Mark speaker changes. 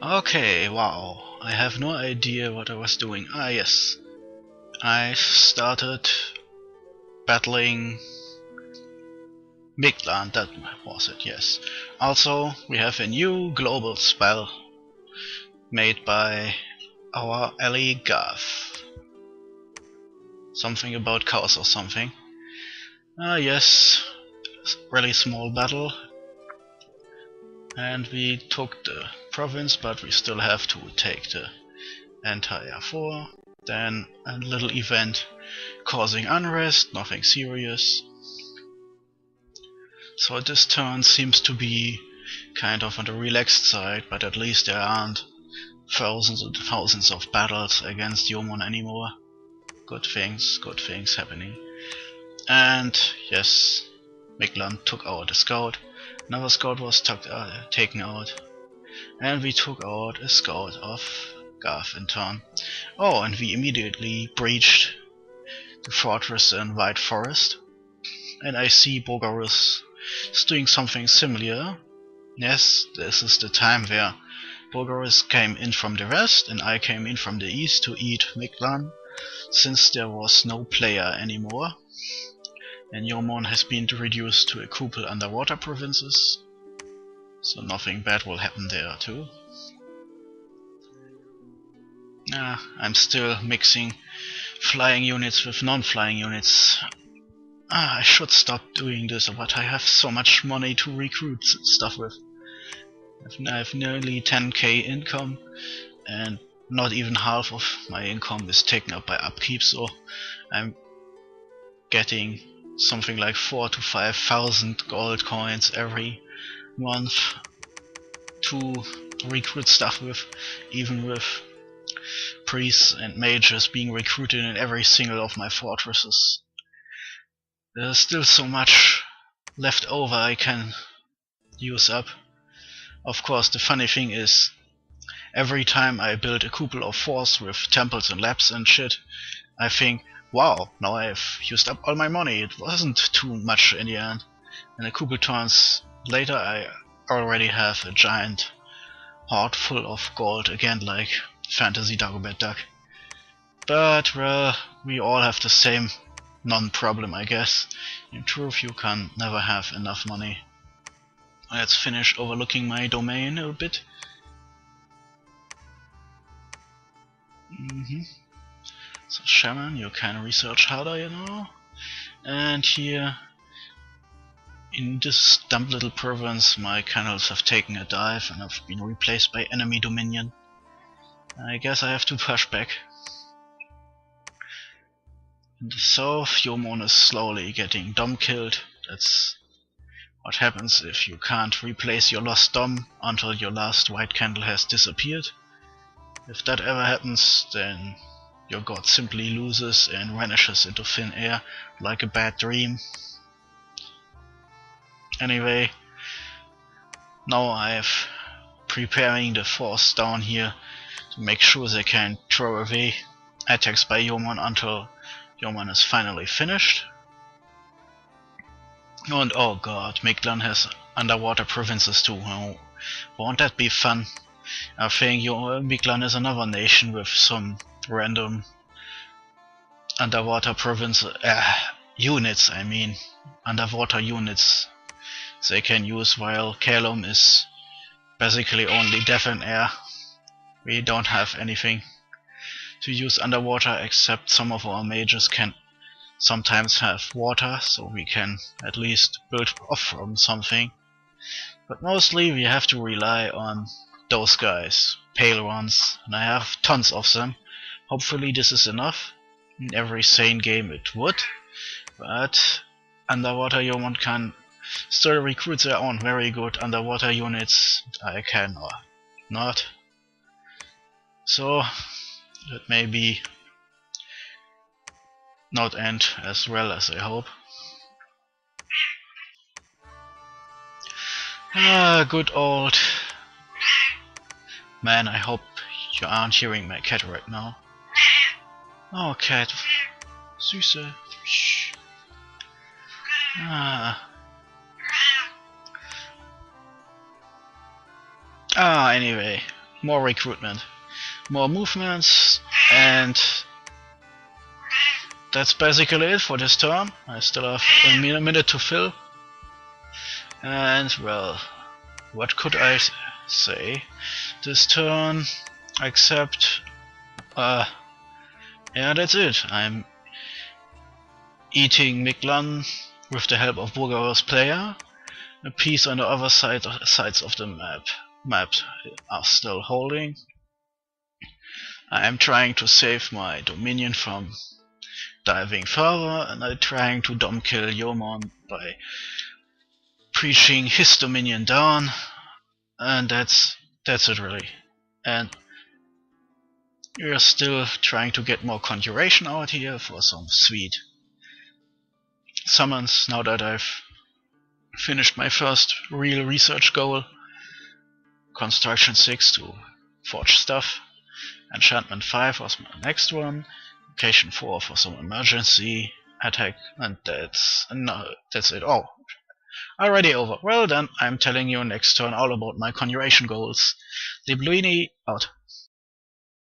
Speaker 1: Okay, wow. I have no idea what I was doing. Ah, yes. I started battling Mictlan, that was it, yes. Also, we have a new global spell made by our ally Gav. Something about cows or something. Ah, yes. Really small battle. And we took the province, but we still have to take the entire fort. Then a little event causing unrest, nothing serious. So this turn seems to be kind of on the relaxed side, but at least there aren't thousands and thousands of battles against Jomon anymore. Good things happening. And yes, Mictlan took out a scout. Another scout was taken out. And we took out a scout of Gav in turn. Oh, and we immediately breached the fortress in White Forest. And I see Bogarus is doing something similar. Yes, this is the time where Bogarus came in from the west and I came in from the east to eat Mictlan, since there was no player anymore. And Jomon has been reduced to a couple underwater provinces, so nothing bad will happen there too. I'm still mixing flying units with non-flying units. I should stop doing this, but I have so much money to recruit stuff with. I have nearly 10k income, and not even half of my income is taken up by upkeep, so I'm getting something like 4,000 to 5,000 gold coins every month to recruit stuff with, even with priests and mages being recruited in every single of my fortresses. There's still so much left over I can use up. Of course, the funny thing is, every time I build a couple of forts with temples and labs and shit, I think, wow, now I've used up all my money. It wasn't too much in the end. And a couple turns later I already have a giant heart full of gold again, like Fantasy Dagobert Duck. But, well, we all have the same non-problem, I guess. In truth, you can never have enough money. Let's finish overlooking my domain a bit. So Shaman, you can research harder, you know. And here, in this dumb little province, my canals have taken a dive and have been replaced by enemy dominion. I guess I have to push back. In the south, Jomon is slowly getting dom killed. That's what happens if you can't replace your lost dom until your last white candle has disappeared. If that ever happens, then your god simply loses and vanishes into thin air like a bad dream. Anyway, now I'm preparing the force down here to make sure they can throw away attacks by Jomon until Jomon is finally finished. And oh god, Mictlan has underwater provinces too. Oh, won't that be fun? I think Mictlan is another nation with some random underwater province units, I mean, underwater units they can use, while Kalom is basically only death and air. We don't have anything to use underwater, except some of our mages can sometimes have water, so we can at least build off from something. But mostly we have to rely on those guys, pale ones, and I have tons of them. Hopefully this is enough. In every sane game it would, but underwater Jomon can still recruit their own very good underwater units. I can not. So that may be not end as well as I hope. Good old man, I hope you aren't hearing my cat right now. Oh, cat. Süße. Shh. Anyway, more recruitment, more movements, and that's basically it for this turn. I still have a minute to fill. And well, what could I say this turn except yeah, that's it. I'm eating Mictlan with the help of Bogarus player. A piece on the other sides of the map are still holding. I am trying to save my Dominion from diving further, and I'm trying to dom kill Jomon by preaching his Dominion down, and that's it really. And we're still trying to get more conjuration out here for some sweet summons now that I've finished my first real research goal. Construction 6 to forge stuff. Enchantment 5 was my next one. Location 4 for some emergency attack, and that's it. Oh, already over. Well then, I'm telling you next turn all about my conjuration goals. The Bluini out.